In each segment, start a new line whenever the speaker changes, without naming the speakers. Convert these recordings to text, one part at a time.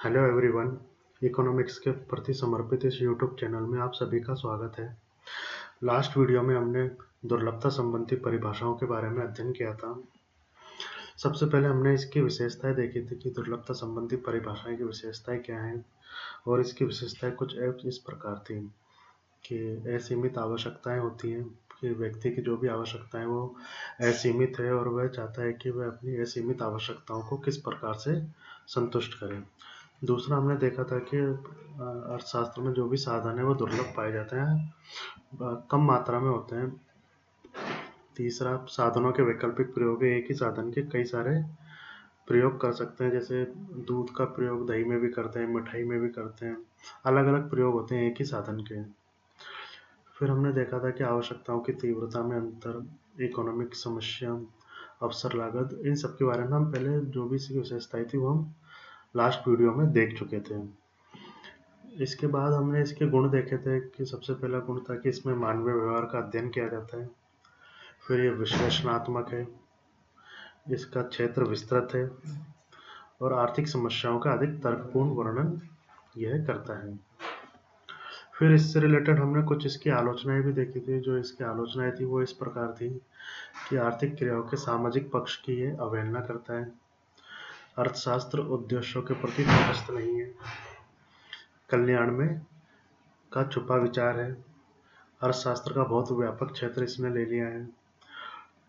Hello everyone. Economics के प्रति समर्पित इस यूट्यूब चैनल में आप सभी का स्वागत है। लास्ट वीडियो में हमने दुर्लभता संबंधी परिभाषाओं के बारे में अध्ययन किया था। सबसे पहले हमने इसकी विशेषताएं देखी थी कि दुर्लभता संबंधी परिभाषाएं की विशेषताएं क्या हैं, और इसकी विशेषताएं कुछ इस प्रकार थी कि असीमित आवश्यकताएं होती हैं, कि व्यक्ति की जो भी आवश्यकताएं वो असीमित है और वह चाहता है कि वह अपनी असीमित आवश्यकताओं को किस प्रकार से संतुष्ट करे। दूसरा हमने देखा था कि अर्थशास्त्र में जो भी साधन है वो दुर्लभ पाए जाते हैं, कम मात्रा में होते हैं। तीसरा, साधनों के वैकल्पिक प्रयोग है। एक ही साधन के कई सारे प्रयोग कर सकते हैं, जैसे दूध का प्रयोग दही में भी करते हैं, मिठाई में भी करते हैं। अलग अलग प्रयोग होते हैं एक ही साधन के। फिर हमने देखा था कि आवश्यकताओं की तीव्रता में अंतर, इकोनॉमिक समस्या, अवसर लागत, इन सब के बारे में हम पहले जो भी इसकी विशेषताएं थी वो हम लास्ट वीडियो में देख चुके थे। इसके बाद हमने इसके गुण देखे थे कि सबसे पहला गुण था कि इसमें मानवीय व्यवहार का अध्ययन किया जाता है। फिर ये विश्लेषणात्मक है, इसका क्षेत्र विस्तृत है और आर्थिक समस्याओं का अधिक तर्कपूर्ण वर्णन यह करता है। फिर इससे रिलेटेड हमने कुछ इसकी आलोचनाएं भी देखी थी। जो इसकी आलोचनाएं थी वो इस प्रकार थी कि आर्थिक क्रियाओं के सामाजिक पक्ष की ये अवहेलना करता है, अर्थशास्त्र उद्देश्यों के प्रति तटस्थ नहीं है, कल्याण में का छुपा विचार है, अर्थशास्त्र का बहुत व्यापक क्षेत्र इसने ले लिया है,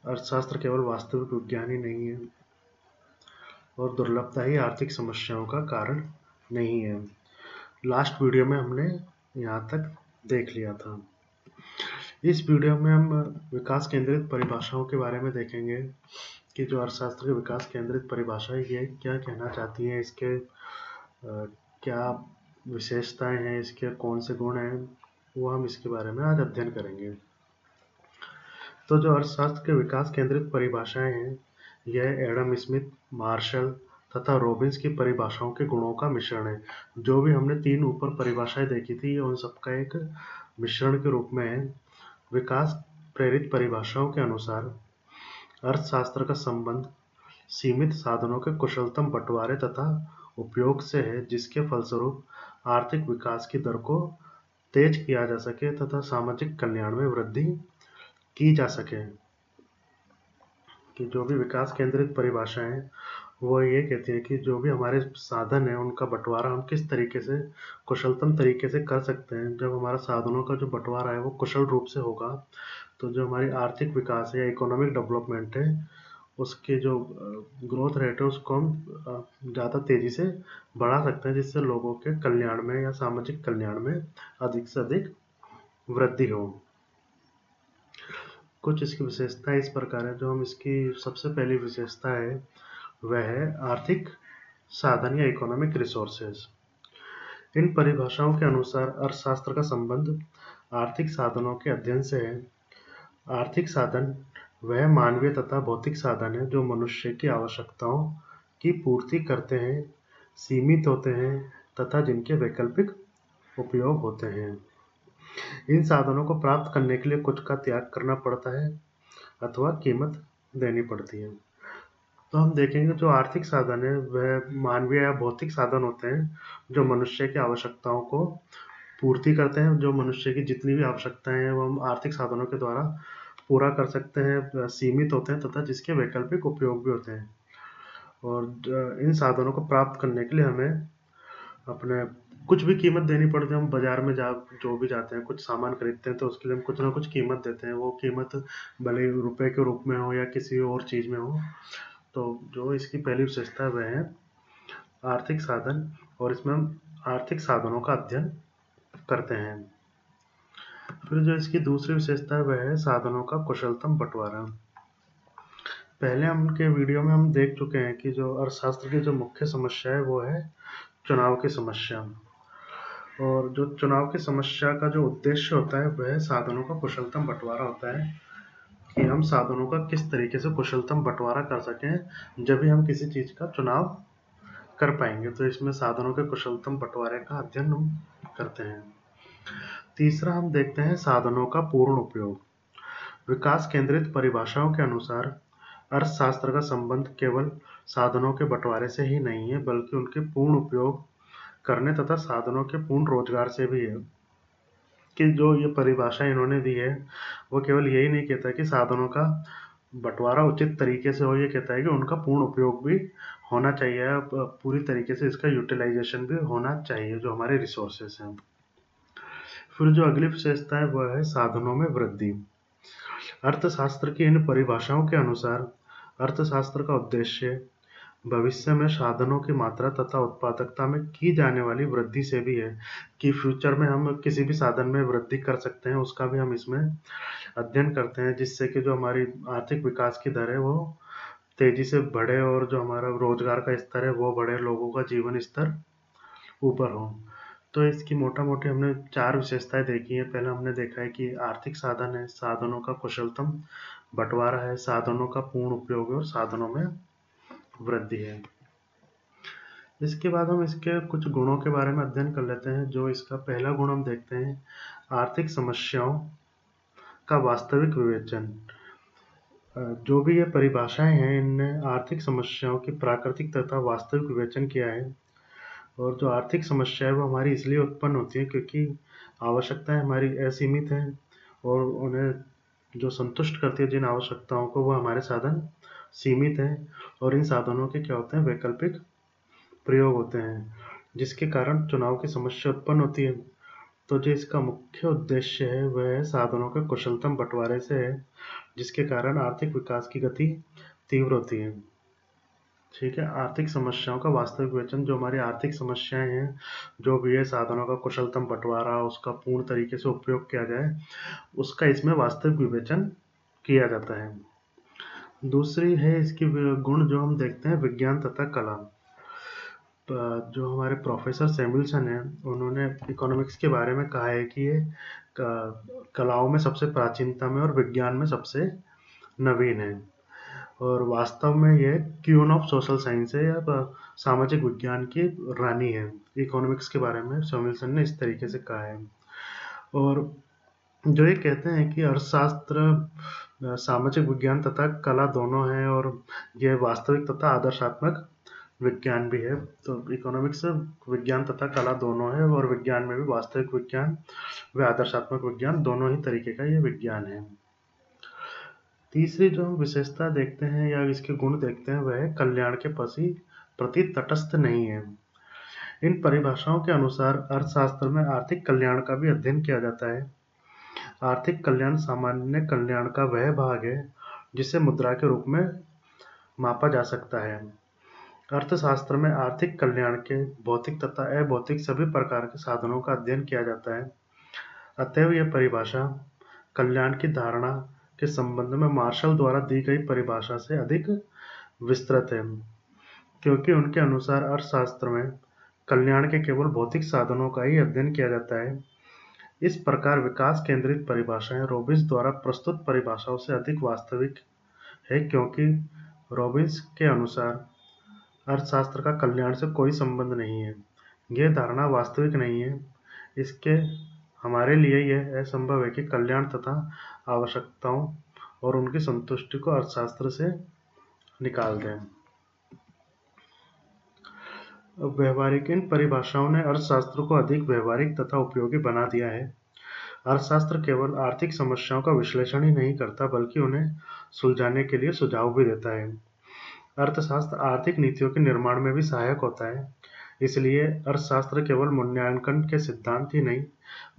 अर्थशास्त्र केवल वास्तविक विज्ञान ही नहीं है, और दुर्लभता ही आर्थिक समस्याओं का कारण नहीं है। लास्ट वीडियो में हमने यहाँ तक देख लिया था। इस वीडियो में हम विकास केंद्रित परिभाषाओं के बारे में देखेंगे कि जो अर्थशास्त्र की विकास केंद्रित परिभाषा है ये क्या कहना चाहती है, इसके क्या विशेषताएं हैं, इसके कौन से गुण हैं, वो हम इसके बारे में आज अध्ययन करेंगे। तो जो अर्थशास्त्र के विकास केंद्रित परिभाषाएं हैं यह एडम स्मिथ, मार्शल तथा रॉबिन्स की परिभाषाओं के गुणों का मिश्रण है। जो भी हमने तीन ऊपर परिभाषाएं देखी थी उन सबका एक मिश्रण के रूप में है। विकास प्रेरित परिभाषाओं के अनुसार अर्थशास्त्र का संबंध सीमित साधनों के कुशलतम बंटवारे तथा उपयोग से है, जिसके फलस्वरूप आर्थिक विकास की दर को तेज किया जा सके तथा सामाजिक कल्याण में वृद्धि की जा सके। कि जो भी विकास केंद्रित परिभाषाएं हैं वो ये कहती है कि जो भी हमारे साधन है उनका बंटवारा हम किस तरीके से कुशलतम तरीके से कर सकते हैं। जब हमारा साधनों का जो बंटवारा है वो कुशल रूप से होगा तो जो हमारी आर्थिक विकास है या इकोनॉमिक डेवलपमेंट है उसके जो ग्रोथ रेट है उसको हम ज़्यादा तेज़ी से बढ़ा सकते हैं, जिससे लोगों के कल्याण में या सामाजिक कल्याण में अधिक से अधिक वृद्धि हो। कुछ इसकी विशेषताएं इस प्रकार है। जो हम इसकी सबसे पहली विशेषता है वह है आर्थिक साधन या इकोनॉमिक रिसोर्सेज। इन परिभाषाओं के अनुसार अर्थशास्त्र का संबंध आर्थिक साधनों के अध्ययन से है। आर्थिक साधन वह मानवीय तथा भौतिक साधन है जो मनुष्य की आवश्यकताओं की पूर्ति करते हैं, सीमित होते हैं तथा जिनके वैकल्पिक उपयोग होते हैं। इन साधनों को प्राप्त करने के लिए कुछ का त्याग करना पड़ता है अथवा कीमत देनी पड़ती है। तो हम देखेंगे जो आर्थिक साधन है वह मानवीय या भौतिक साधन होते हैं जो मनुष्य की आवश्यकताओं को पूर्ति करते हैं। जो मनुष्य की जितनी भी आवश्यकताएं हैं वो हम आर्थिक साधनों के द्वारा पूरा कर सकते हैं, सीमित होते हैं तथा जिसके वैकल्पिक उपयोग भी होते हैं। और इन साधनों को प्राप्त करने के लिए हमें अपने कुछ भी कीमत देनी पड़ती है। हम बाजार में जो भी जाते हैं कुछ सामान खरीदते हैं तो उसके लिए हम कुछ ना कुछ कीमत देते हैं। वो कीमत भले रुपए के रूप में हो या किसी और चीज़ में हो। तो जो इसकी पहली विशेषता है वह है आर्थिक साधन, और इसमें हम आर्थिक साधनों का अध्ययन करते हैं। फिर जो इसकी दूसरी विशेषता है वह है साधनों का कुशलतम बंटवारा। पहले हम के वीडियो में हम देख चुके हैं कि जो अर्थशास्त्र की जो मुख्य समस्या है वो है चुनाव की समस्या। और जो चुनाव की समस्या का जो उद्देश्य होता है वह साधनों का कुशलतम बंटवारा होता है, कि हम साधनों का किस तरीके से कुशलतम बंटवारा कर सकें, जब भी हम किसी चीज़ का चुनाव कर पाएंगे। तो इसमें साधनों के कुशलतम बंटवारे का अध्ययन हम करते हैं। तीसरा हम देखते हैं साधनों का पूर्ण उपयोग। विकास केंद्रित परिभाषाओं के अनुसार अर्थशास्त्र का संबंध केवल साधनों के बंटवारे से ही नहीं है बल्कि उनके पूर्ण उपयोग करने तथा साधनों के पूर्ण रोजगार से भी है। कि जो ये परिभाषा इन्होंने दी है वो केवल यही नहीं कहता कि साधनों का बंटवारा उचित तरीके से हो, ये कहता है कि उनका पूर्ण उपयोग भी होना चाहिए, पूरी तरीके से इसका यूटिलाइजेशन भी होना चाहिए जो हमारे रिसोर्सेस हैं। फिर जो अगली विशेषता है वह है साधनों में वृद्धि। अर्थशास्त्र की इन परिभाषाओं के अनुसार अर्थशास्त्र का उद्देश्य भविष्य में साधनों की मात्रा तथा उत्पादकता में की जाने वाली वृद्धि से भी है, कि फ्यूचर में हम किसी भी साधन में वृद्धि कर सकते हैं, उसका भी हम इसमें अध्ययन करते हैं, जिससे कि जो हमारी आर्थिक विकास की दर है वो तेजी से बढ़े और जो हमारा रोजगार का स्तर है वो बढ़े, लोगों का जीवन स्तर ऊपर हो। तो इसकी मोटा मोटी हमने 4 विशेषताएं देखी हैं। पहले हमने देखा है कि आर्थिक साधन है, साधनों का कुशलतम बंटवारा है, साधनों का पूर्ण उपयोग है और साधनों में वृद्धि है। इसके बाद हम इसके कुछ गुणों के बारे में अध्ययन कर लेते हैं। जो इसका पहला गुण हम देखते हैं, आर्थिक समस्याओं का वास्तविक विवेचन। जो भी ये परिभाषाएं हैं इनने आर्थिक समस्याओं की प्राकृतिक तथा वास्तविक विवेचन किया है। और जो आर्थिक समस्या है वो हमारी इसलिए उत्पन्न होती है क्योंकि आवश्यकताएं हमारी असीमित हैं और उन्हें जो संतुष्ट करती है जिन आवश्यकताओं को, वो हमारे साधन सीमित हैं और इन साधनों के क्या होते हैं, वैकल्पिक प्रयोग होते हैं, जिसके कारण चुनाव की समस्या उत्पन्न होती है। तो जो इसका मुख्य उद्देश्य है वह है साधनों के कुशलतम बंटवारे से है, जिसके कारण आर्थिक विकास की गति तीव्र होती है। ठीक है, आर्थिक समस्याओं का वास्तविक विवेचन। जो हमारी आर्थिक समस्याएं हैं, जो भी है, साधनों का कुशलतम बंटवारा, उसका पूर्ण तरीके से उपयोग किया जाए, उसका इसमें वास्तविक विवेचन किया जाता है। दूसरी है इसकी गुण जो हम देखते हैं, विज्ञान तथा कला। जो हमारे प्रोफेसर सैमुअलसन हैं, उन्होंने इकोनॉमिक्स के बारे में कहा है कि ये कलाओं में सबसे प्राचीनतम है और विज्ञान में सबसे नवीन है। और वास्तव में ये क्वीन ऑफ सोशल साइंस है, या सामाजिक विज्ञान की रानी है। इकोनॉमिक्स के बारे में सैमुअलसन ने इस तरीके से कहा है। और जो ये कहते हैं कि अर्थशास्त्र सामाजिक विज्ञान तथा कला दोनों है और ये वास्तविक तथा आदर्शात्मक विज्ञान भी है। तो इकोनॉमिक्स विज्ञान तथा कला दोनों है और विज्ञान में भी वास्तविक विज्ञान व आदर्शात्मक विज्ञान दोनों ही तरीके का ये विज्ञान है। तीसरी जो हम विशेषता देखते हैं या इसके गुण देखते हैं वह है कल्याण के प्रति तटस्थ नहीं है। इन परिभाषाओं के अनुसार अर्थशास्त्र में आर्थिक कल्याण का भी अध्ययन किया जाता है। आर्थिक कल्याण सामान्य कल्याण का वह भाग है जिसे मुद्रा के रूप में मापा जा सकता है। अर्थशास्त्र में आर्थिक कल्याण के भौतिक तथा अभौतिक सभी प्रकार के साधनों का अध्ययन किया जाता है। अतएव यह परिभाषा कल्याण की धारणा के संबंध में मार्शल द्वारा दी गई परिभाषा से अधिक विस्तृत है, क्योंकि उनके अनुसार अर्थशास्त्र में कल्याण के केवल भौतिक साधनों का ही अध्ययन किया जाता है। इस प्रकार विकास केंद्रित परिभाषाएं रॉबिन्स द्वारा प्रस्तुत परिभाषाओं से अधिक वास्तविक है, क्योंकि रॉबिन्स के अनुसार अर्थशास्त्र का कल्याण से कोई संबंध नहीं है। यह धारणा वास्तविक नहीं है। इसके हमारे लिए यह असंभव है कि कल्याण तथा आवश्यकताओं और उनकी संतुष्टि को अर्थशास्त्र से निकाल दें। व्यवहारिक इन परिभाषाओं ने अर्थशास्त्र को अधिक व्यवहारिक तथा उपयोगी बना दिया है। अर्थशास्त्र केवल आर्थिक समस्याओं का विश्लेषण ही नहीं करता, बल्कि उन्हें सुलझाने के लिए सुझाव भी देता है। अर्थशास्त्र आर्थिक नीतियों के निर्माण में भी सहायक होता है। इसलिए अर्थशास्त्र केवल मूल्यांकन के सिद्धांत ही नहीं,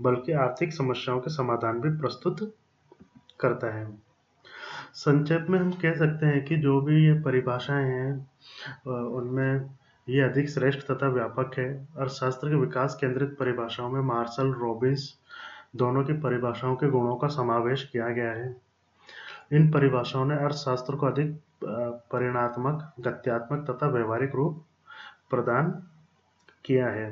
बल्कि आर्थिक समस्याओं के समाधान भी प्रस्तुत करता है। संक्षेप में हम कह सकते हैं कि जो भी ये परिभाषाएं हैं उनमें ये अधिक श्रेष्ठ तथा व्यापक है। अर्थशास्त्र के विकास केंद्रित परिभाषाओं में मार्शल, रॉबिन्स दोनों की परिभाषाओं के गुणों का समावेश किया गया है। इन परिभाषाओं ने अर्थशास्त्र को अधिक परिणात्मक, गत्यात्मक तथा व्यवहारिक रूप प्रदान किया है।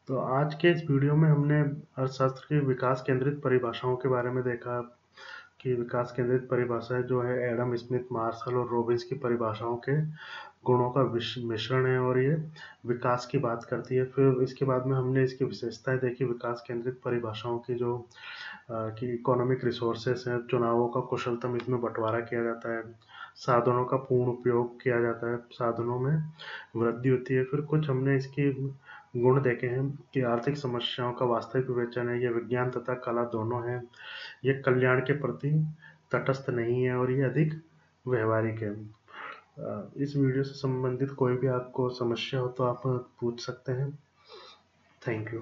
तो आज के इस वीडियो में हमने अर्थशास्त्र की विकास केंद्रित परिभाषाओं के बारे में देखा कि विकास केंद्रित परिभाषाएं जो है एडम स्मिथ, मार्शल और रॉबिन्स की परिभाषाओं के गुणों का मिश्रण है और ये विकास की बात करती है। फिर इसके बाद में हमने इसकी विशेषताएं देखी, विकास केंद्रित परिभाषाओं की जो कि इकोनॉमिक रिसोर्सेस हैं, चुनावों का कुशलतम इसमें बंटवारा किया जाता है, साधनों का पूर्ण उपयोग किया जाता है, साधनों में वृद्धि होती है। फिर कुछ हमने इसके गुण देखे हैं कि आर्थिक समस्याओं का वास्तविक विवेचन है, ये विज्ञान तथा कला दोनों हैं, ये कल्याण के प्रति तटस्थ नहीं है और ये अधिक व्यवहारिक है। इस वीडियो से संबंधित कोई भी आपको समस्या हो तो आप पूछ सकते हैं। Thank you.